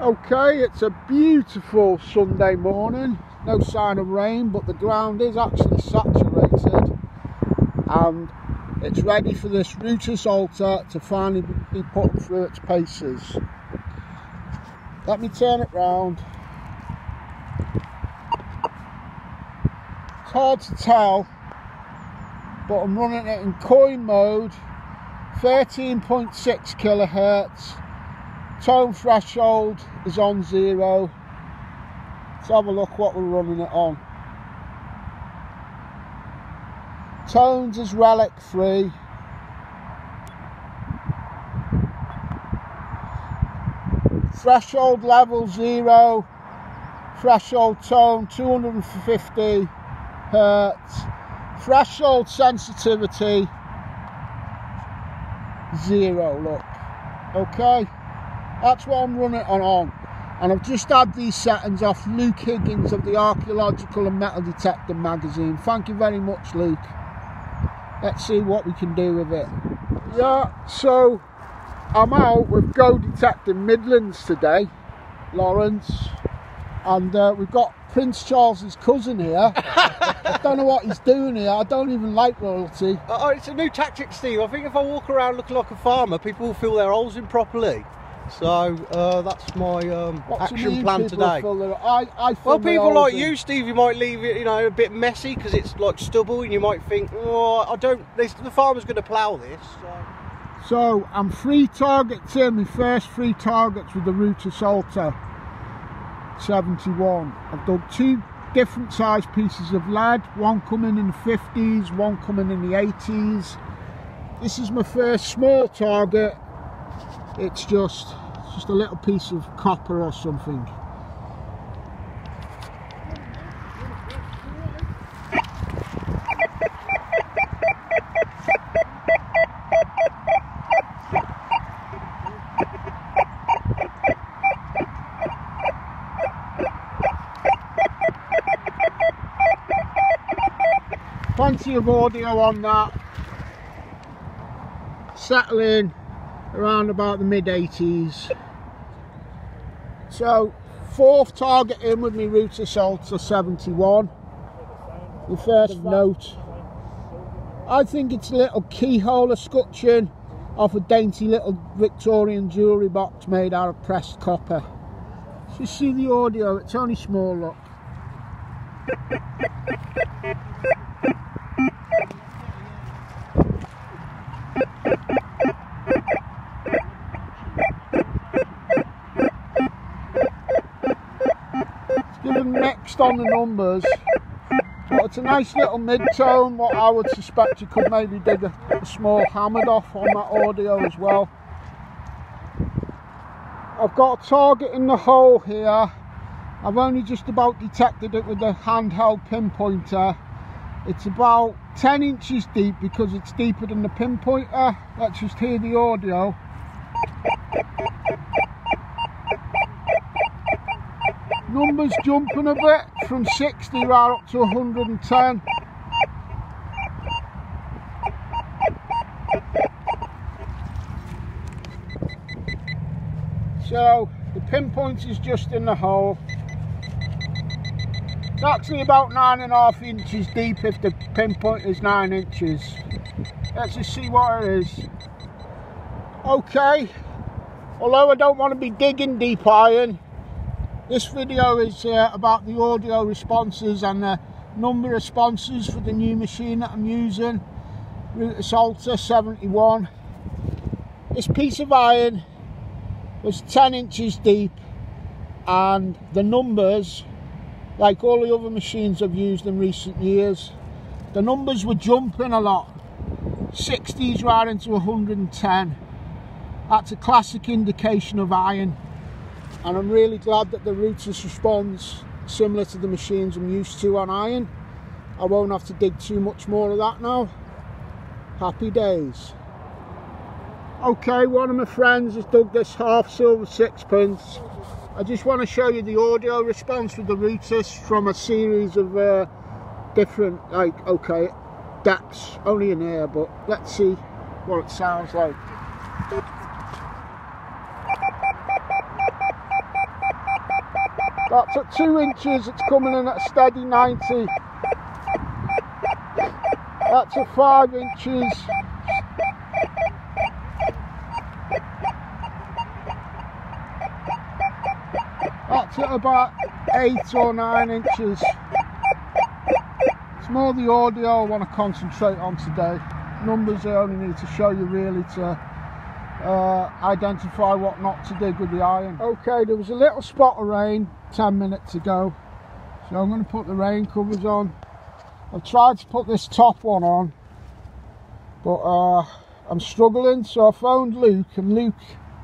Okay, it's a beautiful Sunday morning. No sign of rain, but the ground is actually saturated and it's ready for this Rutus Alter to finally be put through its paces. Let me turn it round. It's hard to tell, but I'm running it in coin mode, 13.6 kilohertz. Tone threshold is on 0. Let's have a look what we're running it on. Tones is relic free. Threshold level 0. Threshold tone 250 hertz. Threshold sensitivity 0. Look, okay. That's what I'm running it on. And I've just had these settings off Luke Higgins of the Archaeological and Metal Detector magazine. Thank you very much, Luke. Let's see what we can do with it. Yeah, so I'm out with Go Detecting Midlands today, Lawrence. And we've got Prince Charles's cousin here. I don't know what he's doing here. I don't even like royalty. It's a new tactic, Steve. I think if I walk around looking like a farmer, people will fill their holes in properly. So that's my action plan today. Well, people like you, Steve, you might leave it, a bit messy because it's like stubble, and you might think, oh, the farmer's going to plough this. So I'm free targeting my first 3 targets with the Rutus Alter 71. I've done 2 different size pieces of lead, one coming in the 50s, one coming in the 80s. This is my first small target. It's just a little piece of copper or something. Plenty of audio on that. Settling around about the mid-80s. So 4th target in with me Rutus Alter 71. The first note. I think it's a little keyhole escutcheon off a dainty little Victorian jewellery box made out of pressed copper. So you see the audio, it's only small, look. Next on the numbers, but it's a nice little mid-tone. What I would suspect you could maybe dig a small hammered off on that audio as well. I've got a target in the hole here. I've only just about detected it with the handheld pinpointer. It's about 10 inches deep because it's deeper than the pinpointer. Let's just hear the audio. Numbers jumping a bit from 60 right up to 110. So the pinpoint is just in the hole. It's actually about 9.5 inches deep if the pinpoint is 9 inches. Let's just see what it is. Okay, although I don't want to be digging deep iron, this video is about the audio responses and the number of responses for the new machine that I'm using, Rutus Alter 71. This piece of iron was 10 inches deep and the numbers, like all the other machines I've used in recent years, the numbers were jumping a lot, 60s right into 110. That's a classic indication of iron. And I'm really glad that the Rutus responds similar to the machines I'm used to on iron. I won't have to dig too much more of that now. Happy days. Okay, one of my friends has dug this half silver 6pence. I just want to show you the audio response with the Rutus from a series of different, decks, only in here, but let's see what it sounds like. That's at 2 inches, it's coming in at a steady 90. That's at 5 inches. That's at about 8 or 9 inches. It's more the audio I want to concentrate on today. Numbers I only need to show you really to identify what not to dig with the iron. Okay, there was a little spot of rain 10 minutes ago, so I'm going to put the rain covers on. I've tried to put this top one on, but I'm struggling, so I phoned Luke, and Luke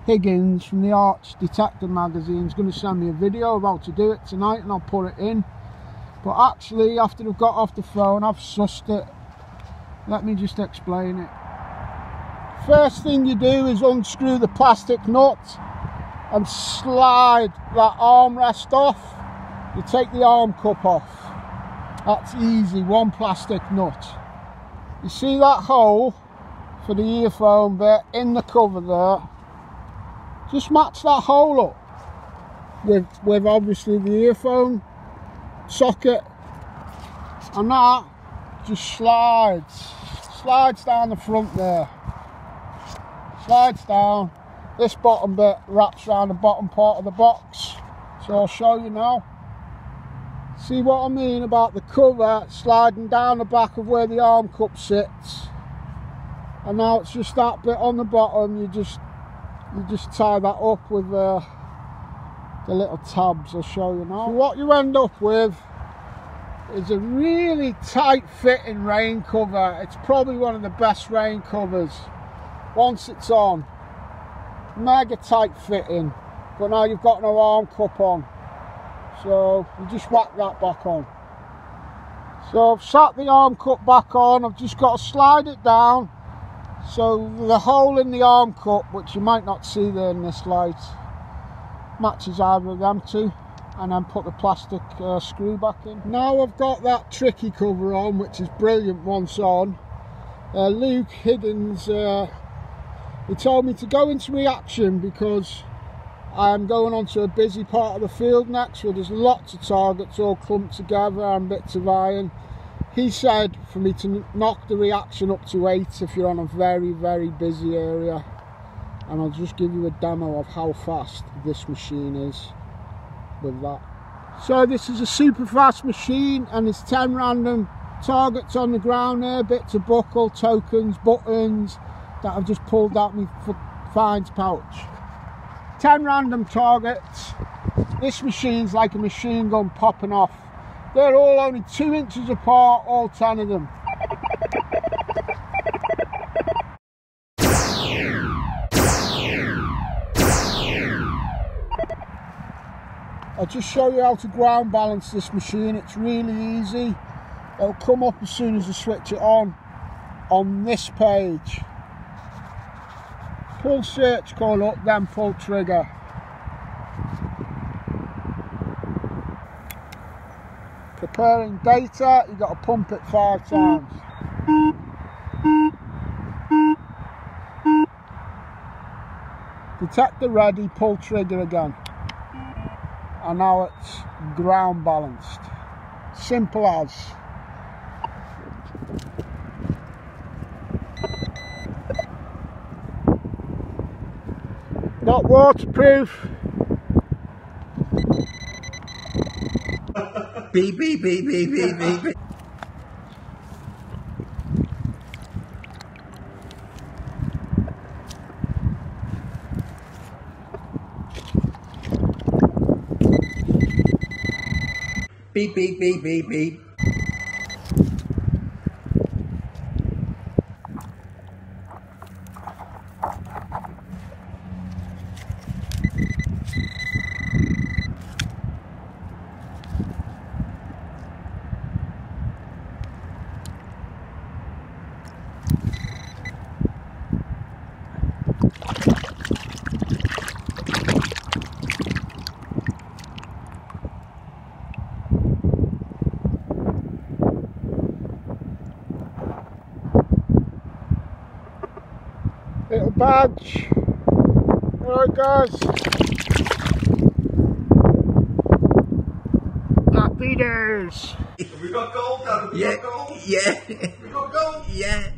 Higgins from the Arch Detector magazine is going to send me a video of how to do it tonight, and I'll put it in. But actually, after I've got off the phone, I've sussed it. Let me just explain it. First thing you do is unscrew the plastic nut and slide that armrest off. You take the arm cup off. That's easy, one plastic nut. You see that hole for the earphone bit in the cover there? Just match that hole up with obviously the earphone socket, and that just slides down the front there. Slides down. This bottom bit wraps around the bottom part of the box. So I'll show you now. See what I mean about the cover sliding down the back of where the arm cup sits. And now it's just that bit on the bottom. You just tie that up with the little tabs. I'll show you now. So what you end up with is a really tight fitting rain cover. It's probably one of the best rain covers. Once it's on, mega tight fitting, but now you've got no arm cup on, so you just whack that back on. So I've sat the arm cup back on. I've just got to slide it down so the hole in the arm cup, which you might not see there in this light, matches either of them two, and then put the plastic screw back in. Now I've got that tricky cover on, which is brilliant once on. Luke Higgins, he told me to go into reaction because I'm going onto a busy part of the field next where there's lots of targets all clumped together and bits of iron. He said for me to knock the reaction up to 8 if you're on a very, very busy area. And I'll just give you a demo of how fast this machine is with that. So this is a super fast machine, and there's 10 random targets on the ground there, bits of buckle, tokens, buttons that I've just pulled out my finds pouch. 10 random targets. This machine's like a machine gun popping off. They're all only 2 inches apart, all 10 of them. I'll just show you how to ground balance this machine. It's really easy. It'll come up as soon as you switch it on this page. Pull search call up, then pull trigger. Preparing data, you've got to pump it 5 times. Detector ready, pull trigger again. And now it's ground balanced. Simple as. Not waterproof. Beep, beep, beep, beep, beep, beep, beep. Beep, beep, beep, beep, beep. Little badge. Alright guys. Happy days. Have we got gold, Dad? Have we got gold? Yeah. We got gold? Yeah.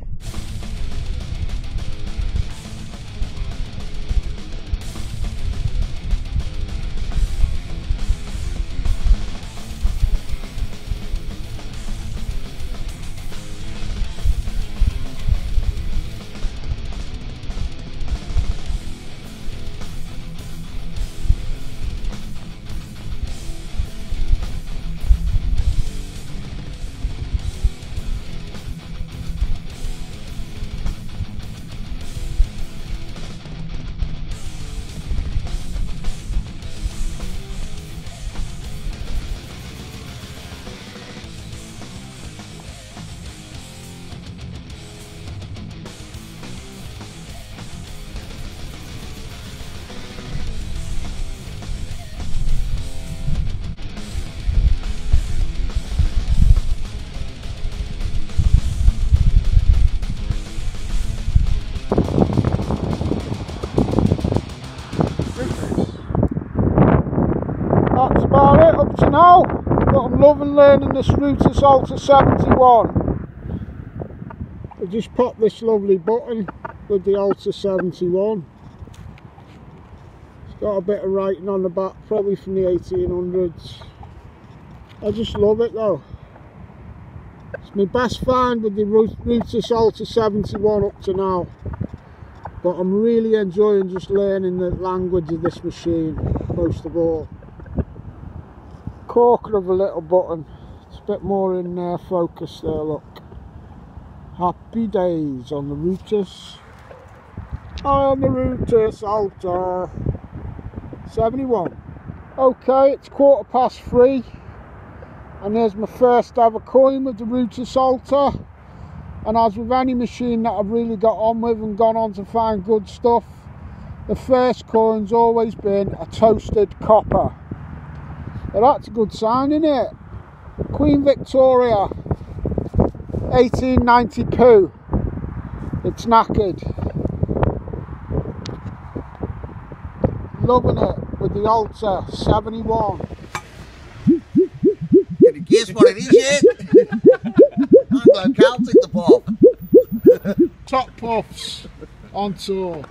That's about it up to now, but I'm loving learning this Rutus Alter 71. I just popped this lovely button with the Alter 71. It's got a bit of writing on the back, probably from the 1800s. I just love it though. It's my best find with the Rutus Alter 71 up to now. But I'm really enjoying just learning the language of this machine, most of all. Corker of a little button, it's a bit more in focus there, look. Happy days on the Rutus. On the Rutus Alter 71. Okay, it's 3:15 and there's my first ever coin with the Rutus Alter. And as with any machine that I've really got on with and gone on to find good stuff, the first coin's always been a toasted copper. Well, that's a good sign, isn't it? Queen Victoria, 1892. It's knackered. Loving it with the Alter 71. Can you guess what it is yet? Anglo Celtic the pop. Top puffs on tour.